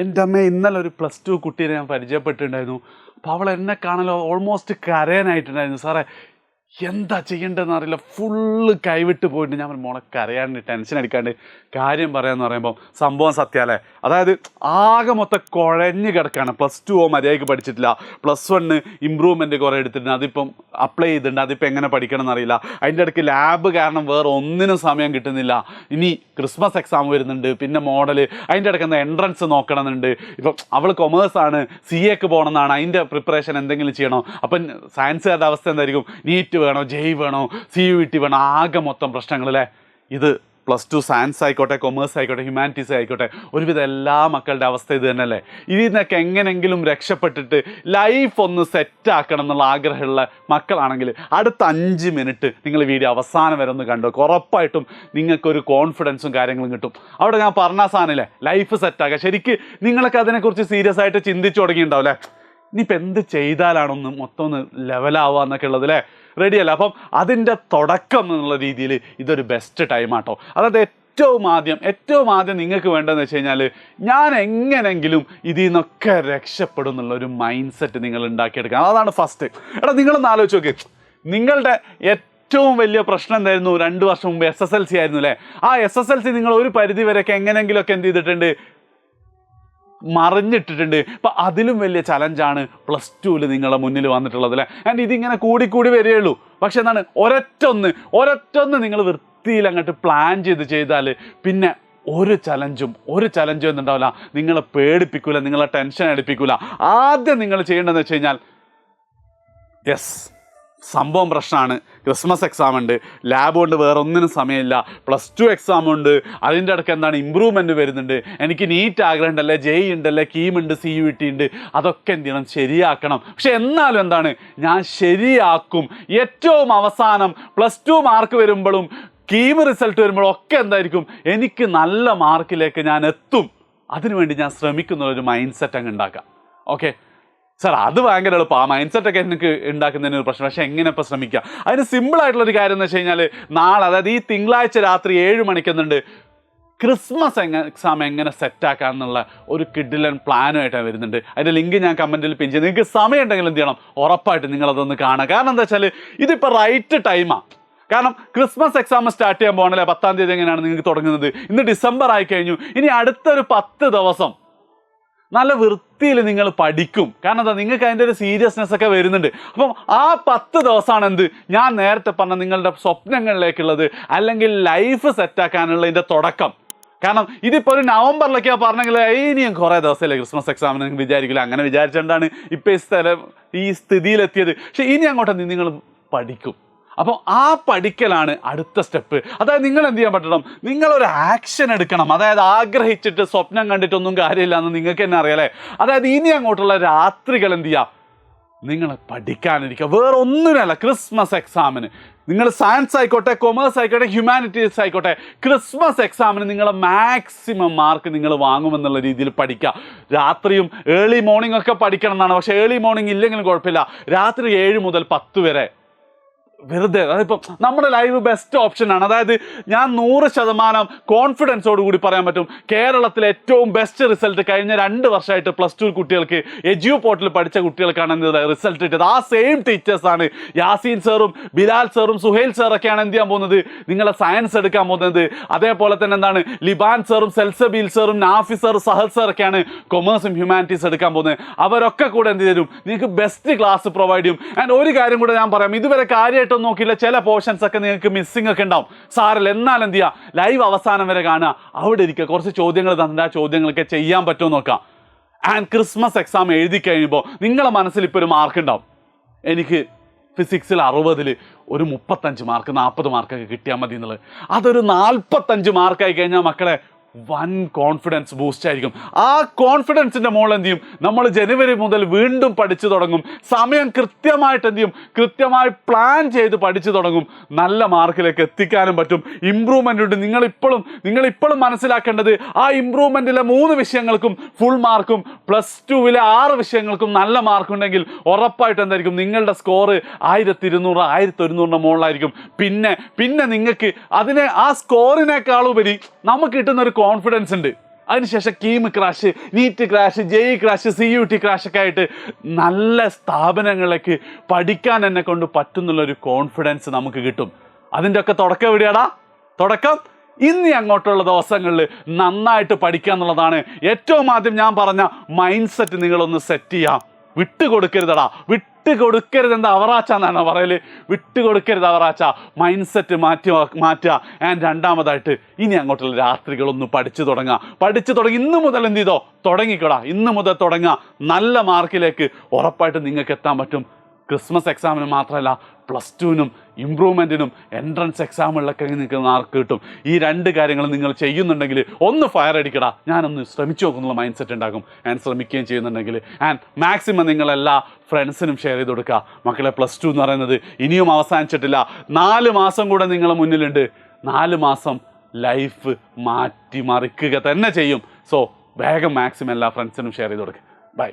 എൻ്റെ അമ്മ ഇന്നലെ ഒരു +2 കുട്ടീനെ ഞാൻ പരിചയപ്പെട്ടിട്ടുണ്ടായിരുന്നു. അപ്പോൾ അവൾ എന്നെ കാണാൻ ഓൾമോസ്റ്റ് കരയാനായിട്ടുണ്ടായിരുന്നു. സാറേ എന്താ ചെയ്യേണ്ടതെന്ന് അറിയില്ല, ഫുള്ള് കൈവിട്ട് പോയിട്ട് ഞാൻ മോളെ കരയാണ്ട് ടെൻഷൻ അടിക്കാണ്ട് കാര്യം പറയാമെന്ന് പറയുമ്പോൾ സംഭവം സത്യമല്ലേ. അതായത് ആകെ മൊത്തം കുഴഞ്ഞ് കിടക്കുകയാണ്. +2 മര്യാദയ്ക്ക് പഠിച്ചിട്ടില്ല, +1 ഇമ്പ്രൂവ്മെൻറ്റ് കുറേ എടുത്തിട്ടുണ്ട്, അതിപ്പം അപ്ലൈ ചെയ്തിട്ടുണ്ട്, അതിപ്പോൾ എങ്ങനെ പഠിക്കണം എന്നറിയില്ല. അതിൻ്റെ ഇടയ്ക്ക് ലാബ് കാരണം വേറെ ഒന്നിനും സമയം കിട്ടുന്നില്ല. ഇനി ക്രിസ്മസ് എക്സാം വരുന്നുണ്ട്, പിന്നെ മോഡൽ, അതിൻ്റെ ഇടയ്ക്ക് എന്താ എൻട്രൻസ് നോക്കണമെന്നുണ്ട്. ഇപ്പം അവൾ കൊമേഴ്സാണ്, CA പോകണം എന്നാണ്, അതിൻ്റെ പ്രിപ്പറേഷൻ എന്തെങ്കിലും ചെയ്യണോ. അപ്പം സയൻസുകാരുടെ അവസ്ഥ എന്തായിരിക്കും, നീറ്റ് വേണോ, ജെയ് വേണോ, CUET വേണോ, ആകെ മൊത്തം പ്രശ്നങ്ങളല്ലേ. ഇത് +2 സയൻസ് ആയിക്കോട്ടെ, കൊമേഴ്സ് ആയിക്കോട്ടെ, ഹ്യൂമാനിറ്റീസ് ആയിക്കോട്ടെ, ഒരുവിധം എല്ലാ മക്കളുടെ അവസ്ഥ ഇത് തന്നെയല്ലേ. ഇതിൽ നിന്നൊക്കെ എങ്ങനെയെങ്കിലും രക്ഷപ്പെട്ടിട്ട് ലൈഫ് ഒന്ന് സെറ്റാക്കണം എന്നുള്ള ആഗ്രഹമുള്ള മക്കളാണെങ്കിൽ അടുത്ത 5 മിനിറ്റ് നിങ്ങൾ വീഡിയോ അവസാനം വരെ ഒന്ന് കണ്ടു. ഉറപ്പായിട്ടും നിങ്ങൾക്കൊരു കോൺഫിഡൻസും കാര്യങ്ങളും കിട്ടും. അവിടെ ഞാൻ പറഞ്ഞ സാധനമില്ലേ, ലൈഫ് സെറ്റാക്കുക. ശരിക്ക് നിങ്ങളൊക്കെ അതിനെക്കുറിച്ച് സീരിയസ് ആയിട്ട് ചിന്തിച്ചു തുടങ്ങിയിട്ടുണ്ടാവും അല്ലേ. ഇനിയിപ്പോൾ എന്ത് ചെയ്താലാണൊന്ന് മൊത്തം ഒന്ന് ലെവലാവുക എന്നൊക്കെ ഉള്ളത് അല്ലേ. റെഡിയല്ല. അപ്പം അതിൻ്റെ തുടക്കം എന്നുള്ള രീതിയിൽ ഇതൊരു ബെസ്റ്റ് ടൈമാട്ടോ. അതായത് ഏറ്റവും ആദ്യം നിങ്ങൾക്ക് വേണ്ടതെന്ന് വെച്ച് കഴിഞ്ഞാൽ ഞാൻ എങ്ങനെങ്കിലും ഇതിൽ നിന്നൊക്കെ രക്ഷപ്പെടും എന്നുള്ളൊരു മൈൻഡ് സെറ്റ് നിങ്ങൾ ഉണ്ടാക്കിയെടുക്കുക. അതാണ് ഫസ്റ്റ്. എടാ നിങ്ങളൊന്ന് ആലോചിച്ച് നോക്ക്, നിങ്ങളുടെ ഏറ്റവും വലിയ പ്രശ്നം എന്തായിരുന്നു? 2 വർഷം മുമ്പ് SSLC ആയിരുന്നു അല്ലേ. ആ SSLC നിങ്ങൾ ഒരു പരിധി വരെയൊക്കെ എങ്ങനെയെങ്കിലുമൊക്കെ എന്ത് ചെയ്തിട്ടുണ്ട്, മറിഞ്ഞിട്ടിട്ടുണ്ട്. അപ്പം അതിലും വലിയ ചലഞ്ചാണ് +2 നിങ്ങളുടെ മുന്നിൽ വന്നിട്ടുള്ളത് അല്ലേ. ആൻഡ് ഇതിങ്ങനെ കൂടിക്കൂടി വരികയുള്ളൂ. പക്ഷെ എന്താണ്, ഒരൊറ്റൊന്ന് നിങ്ങൾ വൃത്തിയിൽ അങ്ങോട്ട് പ്ലാൻ ചെയ്താൽ പിന്നെ ഒരു ചലഞ്ചും എന്തുണ്ടാവില്ല, നിങ്ങളെ പേടിപ്പിക്കൂല, നിങ്ങളെ ടെൻഷൻ അടിപ്പിക്കൂല. ആദ്യം നിങ്ങൾ ചെയ്യേണ്ടതെന്ന് വെച്ച് കഴിഞ്ഞാൽ, യെസ് സംഭവം പ്രശ്നമാണ്, ക്രിസ്മസ് എക്സാം ഉണ്ട്, ലാബ് കൊണ്ട് വേറെ ഒന്നിനും സമയമില്ല, +2 എക്സാം ഉണ്ട്, അതിൻ്റെ ഇടയ്ക്ക് എന്താണ് ഇമ്പ്രൂവ്മെൻറ്റ് വരുന്നുണ്ട്, എനിക്ക് നീറ്റ് ആഗ്രഹം ഉണ്ടല്ലേ, ജെയ് ഉണ്ടല്ലേ, കീമുണ്ട്, CUET ഉണ്ട്, അതൊക്കെ എന്ത് ചെയ്യണം, ശരിയാക്കണം. പക്ഷെ എന്നാലും എന്താണ്, ഞാൻ ശരിയാക്കും. ഏറ്റവും അവസാനം +2 മാർക്ക് വരുമ്പോഴും കീം റിസൾട്ട് വരുമ്പോഴും ഒക്കെ എന്തായിരിക്കും, എനിക്ക് നല്ല മാർക്കിലേക്ക് ഞാൻ എത്തും. അതിനുവേണ്ടി ഞാൻ ശ്രമിക്കുന്നൊരു മൈൻഡ് സെറ്റ് അങ്ങ് ഉണ്ടാക്കാം. ഓക്കെ സാർ, അത് ഭയങ്കര എളുപ്പം. ആ മൈൻഡ് സെറ്റൊക്കെ എനിക്ക് ഉണ്ടാക്കുന്നതിന് ഒരു പ്രശ്നം. പക്ഷേ എങ്ങനെ ഇപ്പോൾ ശ്രമിക്കുക? അതിന് സിമ്പിളായിട്ടുള്ളൊരു കാര്യം എന്ന് വെച്ച് കഴിഞ്ഞാൽ, നാളെ അതായത് ഈ തിങ്കളാഴ്ച രാത്രി 7 മണിക്ക് എന്തുണ്ട്, ക്രിസ്മസ് എക്സാം എങ്ങനെ സെറ്റാക്കാം എന്നുള്ള ഒരു കിഡിലൻ പ്ലാനുമായിട്ട് വരുന്നുണ്ട്. അതിൻ്റെ ലിങ്ക് ഞാൻ കമൻറ്റിൽ പിൻ ചെയ്ത്, നിങ്ങൾക്ക് സമയം ഉണ്ടെങ്കിൽ എന്ത് ചെയ്യണം, ഉറപ്പായിട്ട് നിങ്ങളതൊന്ന് കാണുക. കാരണം എന്താ വെച്ചാൽ ഇതിപ്പോൾ റൈറ്റ് ടൈമാണ്. കാരണം ക്രിസ്മസ് എക്സാം സ്റ്റാർട്ട് ചെയ്യാൻ പോകണല്ലേ, 10-ാം തീയതി എങ്ങനെയാണ് നിങ്ങൾക്ക് തുടങ്ങുന്നത്. ഇന്ന് ഡിസംബർ ആയി കഴിഞ്ഞു. ഇനി അടുത്തൊരു 10 ദിവസം നല്ല വൃത്തിയിൽ നിങ്ങൾ പഠിക്കും. കാരണം എന്താ, നിങ്ങൾക്ക് അതിൻ്റെ ഒരു സീരിയസ്നെസ് ഒക്കെ വരുന്നുണ്ട്. അപ്പം ആ 10 ദിവസമാണ് എന്ത്, ഞാൻ നേരത്തെ പറഞ്ഞ നിങ്ങളുടെ സ്വപ്നങ്ങളിലേക്കുള്ളത് അല്ലെങ്കിൽ ലൈഫ് സെറ്റാക്കാനുള്ളതിൻ്റെ തുടക്കം. കാരണം ഇതിപ്പോൾ ഒരു നവംബറിലൊക്കെയാണ് പറഞ്ഞെങ്കിൽ ഇനിയും കുറേ ദിവസമല്ലേ ക്രിസ്മസ് എക്സാമിന് നിങ്ങൾ വിചാരിക്കില്ല. അങ്ങനെ വിചാരിച്ചുകൊണ്ടാണ് ഇപ്പോൾ ഈ സ്ഥിതിയിലെത്തിയത്. പക്ഷേ ഇനി അങ്ങോട്ട് നിങ്ങൾ പഠിക്കും. അപ്പോൾ ആ പഠിക്കലാണ് അടുത്ത സ്റ്റെപ്പ്. അതായത് നിങ്ങൾ എന്ത് ചെയ്യാൻ പറ്റണം, നിങ്ങളൊരു ആക്ഷൻ എടുക്കണം. അതായത് ആഗ്രഹിച്ചിട്ട് സ്വപ്നം കണ്ടിട്ടൊന്നും കാര്യമില്ല എന്ന് നിങ്ങൾക്ക് തന്നെ അറിയാലേ. അതായത് ഇനി അങ്ങോട്ടുള്ള രാത്രികൾ എന്ത് ചെയ്യുക, നിങ്ങൾ പഠിക്കാനിരിക്കുക. വേറെ ഒന്നിനല്ല, ക്രിസ്മസ് എക്സാമിന് നിങ്ങൾ സയൻസ് ആയിക്കോട്ടെ, കൊമേഴ്സ് ആയിക്കോട്ടെ, ഹ്യൂമാനിറ്റീസ് ആയിക്കോട്ടെ, ക്രിസ്മസ് എക്സാമിന് നിങ്ങൾ മാക്സിമം മാർക്ക് നിങ്ങൾ വാങ്ങുമെന്നുള്ള രീതിയിൽ പഠിക്കുക. രാത്രിയും ഏർലി മോർണിംഗ് ഒക്കെ പഠിക്കണം എന്നാണ്. പക്ഷേ ഏർലി മോർണിംഗ് ഇല്ലെങ്കിലും കുഴപ്പമില്ല. രാത്രി 7 മുതൽ 10 വരെ വെറുതെ, അതിപ്പം നമ്മുടെ ലൈവ് ബെസ്റ്റ് ഓപ്ഷനാണ്. അതായത് ഞാൻ 100% കോൺഫിഡൻസോട് കൂടി പറയാൻ പറ്റും, കേരളത്തിലെ ഏറ്റവും ബെസ്റ്റ് റിസൾട്ട് കഴിഞ്ഞ 2 വർഷമായിട്ട് +2 കുട്ടികൾക്ക് എജ്യൂ പോർട്ടൽ പഠിച്ച കുട്ടികൾക്കാണ് എന്ത് റിസൾട്ട് കിട്ടിയത്. ആ സെയിം ടീച്ചേഴ്സാണ് യാസീൻ സാറും ബിലാൽ സാറും സുഹൈൽ സാറൊക്കെയാണ് എന്ത് ചെയ്യാൻ പോകുന്നത്, നിങ്ങളെ സയൻസ് എടുക്കാൻ പോകുന്നത്. അതേപോലെ തന്നെ എന്താണ്, ലിബാൻ സാറും സെൽസബീൽ സാറും നാഫി സാറും സഹൽ സാറൊക്കെയാണ് കൊമേഴ്സും ഹ്യൂമാനിറ്റീസ് എടുക്കാൻ പോകുന്നത്. അവരൊക്കെ കൂടെ എന്ത് തരും, നിങ്ങൾക്ക് ബെസ്റ്റ് ക്ലാസ് പ്രൊവൈഡ് ചെയ്യും. ആൻഡ് ഒരു കാര്യം കൂടെ ഞാൻ പറയാം, ഇതുവരെ കാര്യമായിട്ട് നോക്കിയില്ല, ചില പോർഷൻസ് ഒക്കെ നിങ്ങൾക്ക് മിസ്സിംഗ് ഒക്കെ ഉണ്ടാവും. സാറിൽ എന്നാൽ എന്ത് ചെയ്യുക, ലൈവ് അവസാനം വരെ കാണുക, അവിടെ ഇരിക്കുക, കുറച്ച് ചോദ്യങ്ങൾ തന്നിട്ട് ആ ചോദ്യങ്ങളൊക്കെ ചെയ്യാൻ പറ്റുമോ നോക്കാം. ആൻഡ് ക്രിസ്മസ് എക്സാം എഴുതി കഴിയുമ്പോൾ നിങ്ങളുടെ മനസ്സിൽ ഇപ്പോൾ ഒരു മാർക്ക് ഉണ്ടാവും, എനിക്ക് ഫിസിക്സിൽ 60-ൽ ഒരു 35 മാർക്ക് 40 മാർക്കൊക്കെ കിട്ടിയാൽ മതി എന്നുള്ളത്. അതൊരു 45 മാർക്കായി കഴിഞ്ഞാൽ മക്കളെ വൻ കോൺഫിഡൻസ് ബൂസ്റ്റ് ആയിരിക്കും. ആ കോൺഫിഡൻസിൻ്റെ മുകളിൽ എന്ത് ചെയ്യും, നമ്മൾ ജനുവരി മുതൽ വീണ്ടും പഠിച്ചു തുടങ്ങും. സമയം കൃത്യമായിട്ട് എന്ത് ചെയ്യും, കൃത്യമായി പ്ലാൻ ചെയ്ത് പഠിച്ചു തുടങ്ങും. നല്ല മാർക്കിലേക്ക് എത്തിക്കാനും പറ്റും. ഇമ്പ്രൂവ്മെൻ്റ് ഉണ്ട്. നിങ്ങളിപ്പോഴും മനസ്സിലാക്കേണ്ടത്, ആ ഇമ്പ്രൂവ്മെൻറ്റിലെ 3 വിഷയങ്ങൾക്കും ഫുൾ മാർക്കും +2-ലെ 6 വിഷയങ്ങൾക്കും നല്ല മാർക്കുണ്ടെങ്കിൽ ഉറപ്പായിട്ട് എന്തായിരിക്കും, നിങ്ങളുടെ സ്കോർ 1200 1100 മുകളിലായിരിക്കും. പിന്നെ നിങ്ങൾക്ക് ആ സ്കോറിനേക്കാളുപരി നമുക്ക് കിട്ടുന്ന ഒരു കോൺഫിഡൻസ് ഉണ്ട്. അതിനുശേഷം KEAM crash, NEET crash, JEE crash, CUT ക്രാഷൊക്കെ ആയിട്ട് നല്ല സ്ഥാപനങ്ങളിലേക്ക് പഠിക്കാൻ എന്നെ കൊണ്ട് പറ്റുന്നുള്ളൊരു കോൺഫിഡൻസ് നമുക്ക് കിട്ടും. അതിൻ്റെ ഒക്കെ തുടക്കം എവിടെയാടാ? തുടക്കം ഇനി അങ്ങോട്ടുള്ള ദിവസങ്ങളിൽ നന്നായിട്ട് പഠിക്കുക എന്നുള്ളതാണ്. ഏറ്റവും ആദ്യം ഞാൻ പറഞ്ഞ മൈൻഡ് സെറ്റ് നിങ്ങളൊന്ന് സെറ്റ് ചെയ്യാം. വിട്ടുകൊടുക്കരുതടാ, വിട്ടുകൊടുക്കരുത്. എന്താ അവറാച്ചാന്നാണോ പറയല്? വിട്ടുകൊടുക്കരുത് അവറാച്ച. മൈൻഡ് സെറ്റ് മാറ്റുക. ആൻഡ് രണ്ടാമതായിട്ട് ഇനി അങ്ങോട്ടുള്ള രാത്രികളൊന്ന് പഠിച്ചു തുടങ്ങി ഇന്ന് മുതൽ എന്ത് ചെയ്തോ തുടങ്ങിക്കോടാ. ഇന്ന് മുതൽ തുടങ്ങുക. നല്ല മാർക്കിലേക്ക് ഉറപ്പായിട്ട് നിങ്ങൾക്ക് എത്താൻ പറ്റും. ക്രിസ്മസ് എക്സാമിന് മാത്രമല്ല, +2-നും ഇമ്പ്രൂവ്മെൻറ്റിനും എൻട്രൻസ് എക്സാമുകളിലൊക്കെ നിങ്ങൾക്ക് മാർക്ക് കിട്ടും. ഈ 2 കാര്യങ്ങൾ നിങ്ങൾ ചെയ്യുന്നുണ്ടെങ്കിൽ ഒന്ന് ഫയർ അടിക്കടാ. ഞാനൊന്ന് ശ്രമിച്ചു നോക്കുന്നുള്ള മൈൻഡ് സെറ്റ് ഉണ്ടാകും. ആൻഡ് ശ്രമിക്കുകയും ചെയ്യുന്നുണ്ടെങ്കിൽ ആൻഡ് മാക്സിമം നിങ്ങളെല്ലാ ഫ്രണ്ട്സിനും ഷെയർ ചെയ്ത് കൊടുക്കുക. മക്കളെ, +2 എന്ന് പറയുന്നത് ഇനിയും അവസാനിച്ചിട്ടില്ല. 4 മാസം കൂടെ നിങ്ങളെ മുന്നിലുണ്ട്. 4 മാസം ലൈഫ് മാറ്റിമറിക്കുക തന്നെ ചെയ്യും. സോ വേഗം മാക്സിമം എല്ലാ ഫ്രണ്ട്സിനും ഷെയർ ചെയ്ത് കൊടുക്കുക. ബൈ.